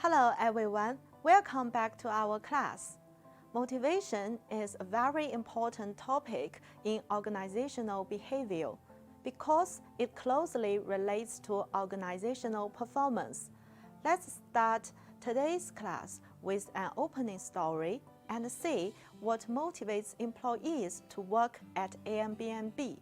Hello everyone, welcome back to our class. Motivation is a very important topic in organizational behavior because it closely relates to organizational performance. Let's start today's class with an opening story and see what motivates employees to work at Airbnb.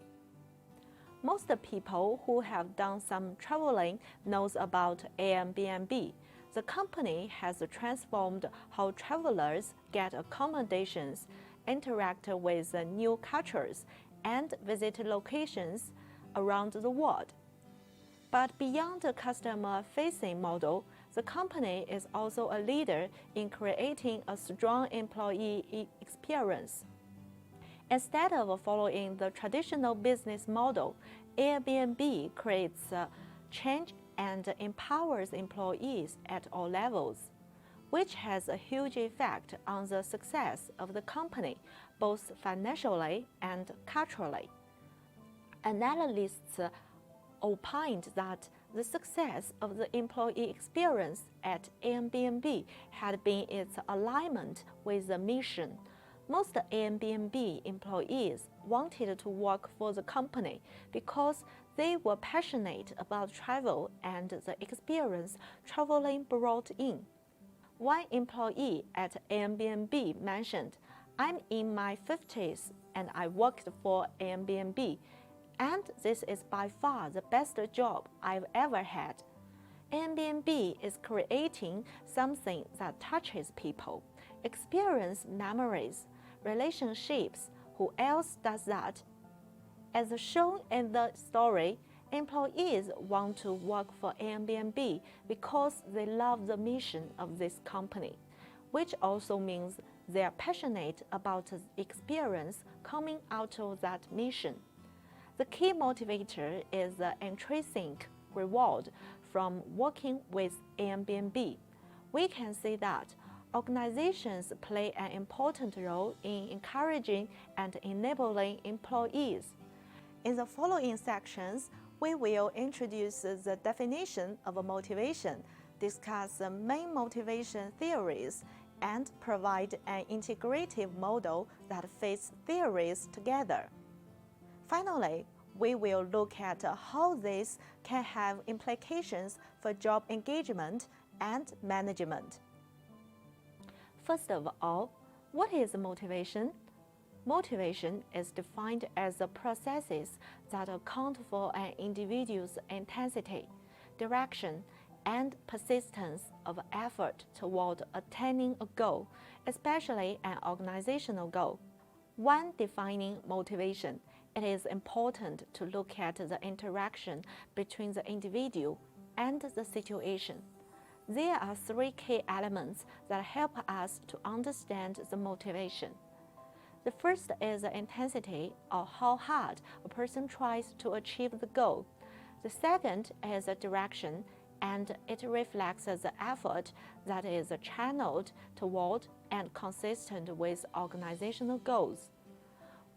Most people who have done some traveling knows about Airbnb. The company has transformed how travelers get accommodations, interact with new cultures, and visit locations around the world. But beyond the customer-facing model, the company is also a leader in creating a strong employee experience. Instead of following the traditional business model, Airbnb creates change and empowers employees at all levels, which has a huge effect on the success of the company, both financially and culturally. Analysts opined that the success of the employee experience at Airbnb had been its alignment with the mission. Most Airbnb employees wanted to work for the company because they were passionate about travel and the experience traveling brought in. One employee at Airbnb mentioned, "I'm in my 50s and I worked for Airbnb, and this is by far the best job I've ever had." Airbnb is creating something that touches people, experience memories, relationships. Who else does that? As shown in the story, employees want to work for Airbnb because they love the mission of this company, which also means they are passionate about the experience coming out of that mission. The key motivator is the intrinsic reward from working with Airbnb. We can see that organizations play an important role in encouraging and enabling employees. In the following sections, we will introduce the definition of motivation, discuss the main motivation theories, and provide an integrative model that fits theories together. Finally, we will look at how this can have implications for job engagement and management. First of all, what is motivation? Motivation is defined as the processes that account for an individual's intensity, direction, and persistence of effort toward attaining a goal, especially an organizational goal. When defining motivation, it is important to look at the interaction between the individual and the situation. There are three key elements that help us to understand the motivation. The first is the intensity, or how hard a person tries to achieve the goal. The second is the direction, and it reflects the effort that is channeled toward and consistent with organizational goals.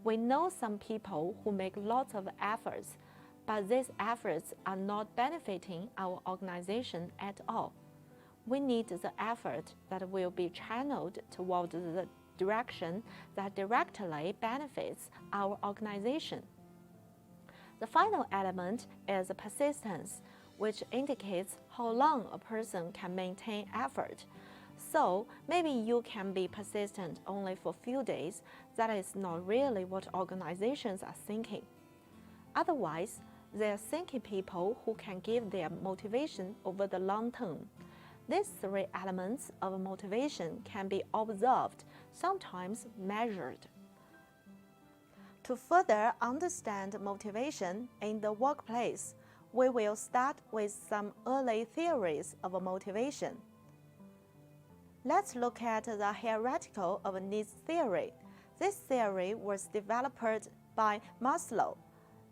We know some people who make lots of efforts, but these efforts are not benefiting our organization at all. We need the effort that will be channeled toward the direction that directly benefits our organization. The final element is persistence, which indicates how long a person can maintain effort. So maybe you can be persistent only for a few days. That is not really what organizations are thinking. Otherwise, they are thinking people who can give their motivation over the long term. These three elements of motivation can be observed, sometimes measured. To further understand motivation in the workplace, we will start with some early theories of motivation. Let's look at the hierarchical of needs theory. This theory was developed by Maslow.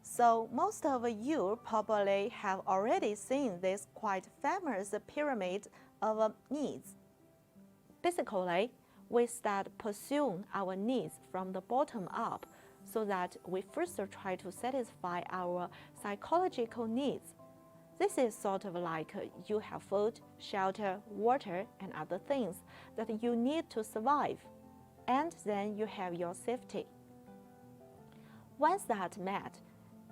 So most of you probably have already seen this quite famous pyramid of needs. Basically, we start pursuing our needs from the bottom up so that we first try to satisfy our psychological needs. This is sort of like you have food, shelter, water, and other things that you need to survive, and then you have your safety. Once that's met,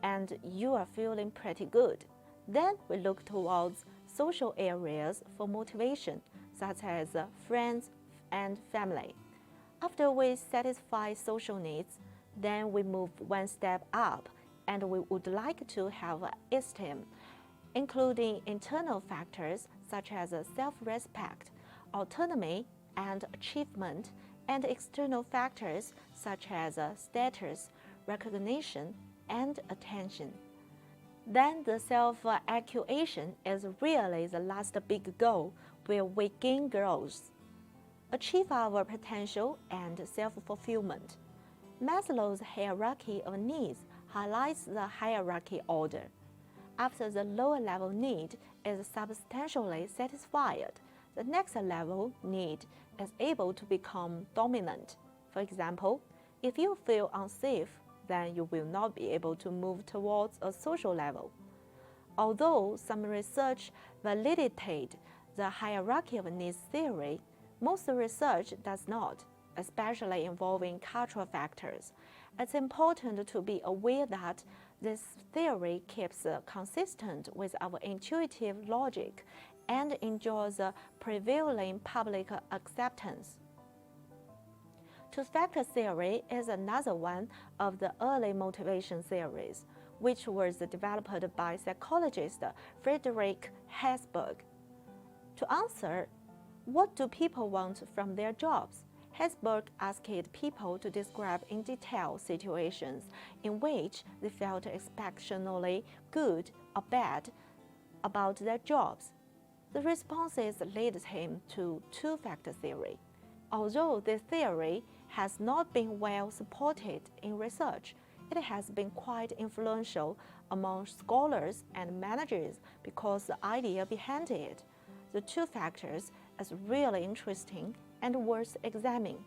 and you are feeling pretty good, then we look towards social areas for motivation, such as friends and family. After we satisfy social needs, then we move one step up, and we would like to have esteem, including internal factors such as self-respect, autonomy, and achievement, and external factors such as status, recognition, and attention. Then the self-acquisition is really the last big goal where we gain growth, achieve our potential, and self-fulfillment. Maslow's hierarchy of needs highlights the hierarchy order. After the lower level need is substantially satisfied, the next level need is able to become dominant. For example, if you feel unsafe, then you will not be able to move towards a social level. Although some research validated the hierarchy of needs theory, most research does not, especially involving cultural factors. It's important to be aware that this theory keeps consistent with our intuitive logic and enjoys prevailing public acceptance. Two-factor theory is another one of the early motivation theories, which was developed by psychologist Friedrich Herzberg. To answer, what do people want from their jobs? Herzberg asked people to describe in detail situations in which they felt exceptionally good or bad about their jobs. The responses led him to two-factor theory. Although this theory has not been well supported in research, it has been quite influential among scholars and managers because the idea behind it, the two factors, is really interesting and worth examining.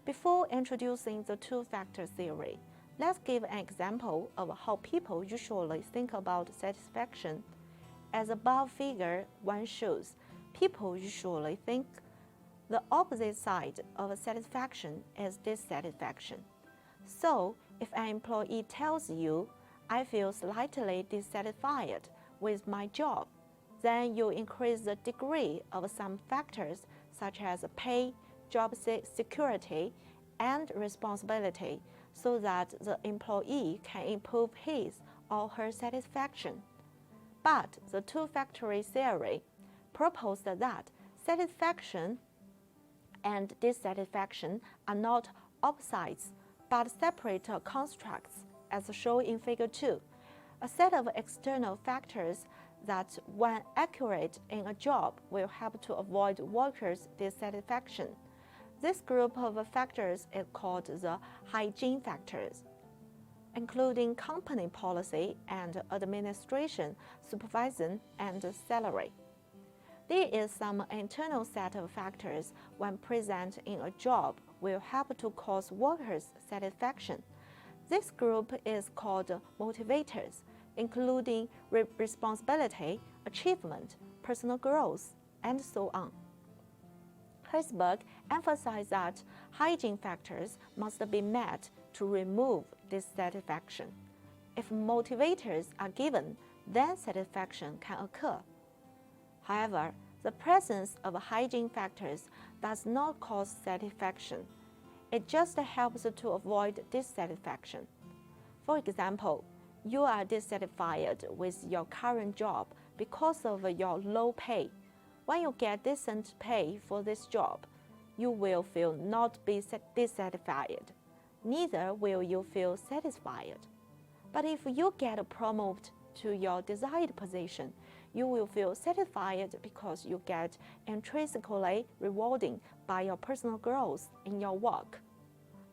Before introducing the two-factor theory, let's give an example of how people usually think about satisfaction. As above figure 1 shows, people usually think the opposite side of satisfaction is dissatisfaction. So, if an employee tells you, "I feel slightly dissatisfied with my job," then you increase the degree of some factors such as pay, job security, and responsibility so that the employee can improve his or her satisfaction. But the two-factor theory proposed that satisfaction and dissatisfaction are not opposites, but separate constructs, as shown in Figure 2. A set of external factors that, when accurate in a job, will help to avoid workers' dissatisfaction. This group of factors is called the hygiene factors, including company policy and administration, supervision, and salary. There is some internal set of factors when present in a job will help to cause workers' satisfaction. This group is called motivators, including responsibility, achievement, personal growth, and so on. Herzberg emphasized that hygiene factors must be met to remove dissatisfaction. If motivators are given, then satisfaction can occur. However, the presence of hygiene factors does not cause satisfaction. It just helps to avoid dissatisfaction. For example, you are dissatisfied with your current job because of your low pay. When you get decent pay for this job, you will feel not be dissatisfied. Neither will you feel satisfied. But if you get promoted to your desired position, you will feel satisfied because you get intrinsically rewarding by your personal growth in your work.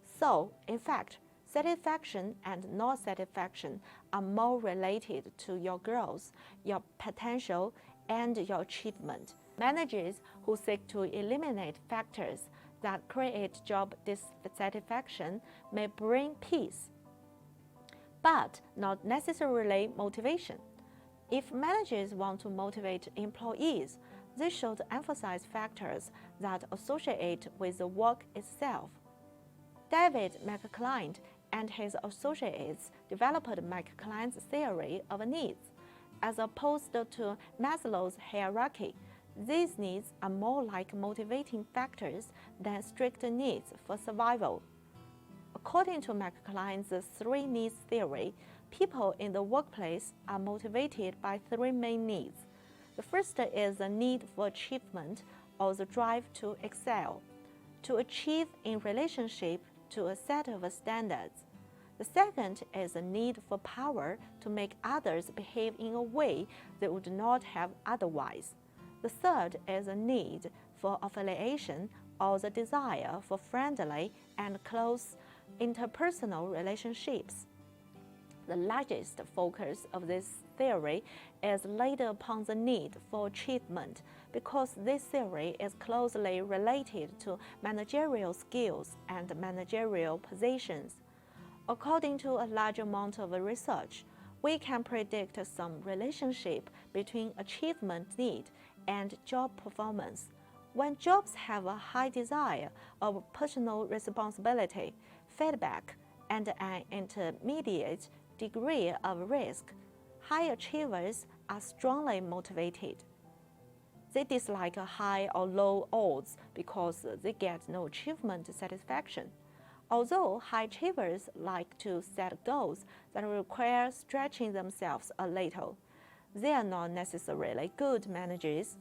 So, in fact, satisfaction and non-satisfaction are more related to your growth, your potential, and your achievement. Managers who seek to eliminate factors that create job dissatisfaction may bring peace, but not necessarily motivation. If managers want to motivate employees, they should emphasize factors that associate with the work itself. David McClelland and his associates developed McClelland's theory of needs. As opposed to Maslow's hierarchy, these needs are more like motivating factors than strict needs for survival. According to McClelland's three needs theory, people in the workplace are motivated by three main needs. The first is the need for achievement or the drive to excel, to achieve in relationship to a set of standards. The second is the need for power to make others behave in a way they would not have otherwise. The third is a need for affiliation or the desire for friendly and close interpersonal relationships. The largest focus of this theory is laid upon the need for achievement because this theory is closely related to managerial skills and managerial positions. According to a large amount of research, we can predict some relationship between achievement need and job performance. When jobs have a high desire of personal responsibility, feedback, and an intermediate degree of risk, high achievers are strongly motivated. They dislike high or low odds because they get no achievement satisfaction. Although high achievers like to set goals that require stretching themselves a little, they are not necessarily good managers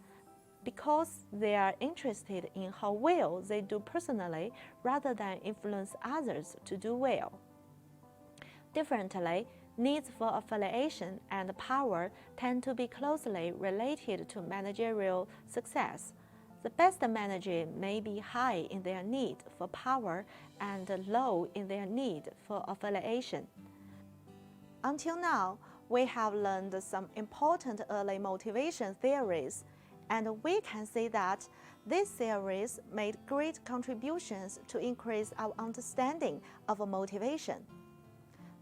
because they are interested in how well they do personally rather than influence others to do well. Differently, needs for affiliation and power tend to be closely related to managerial success. The best manager may be high in their need for power and low in their need for affiliation. Until now, we have learned some important early motivation theories, and we can see that these theories made great contributions to increase our understanding of motivation.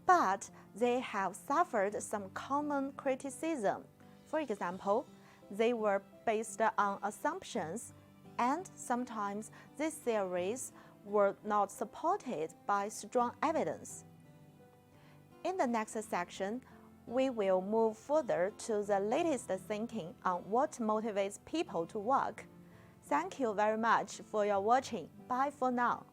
But they have suffered some common criticism. For example, they were based on assumptions, and sometimes these theories were not supported by strong evidence. In the next section, we will move further to the latest thinking on what motivates people to work. Thank you very much for your watching. Bye for now.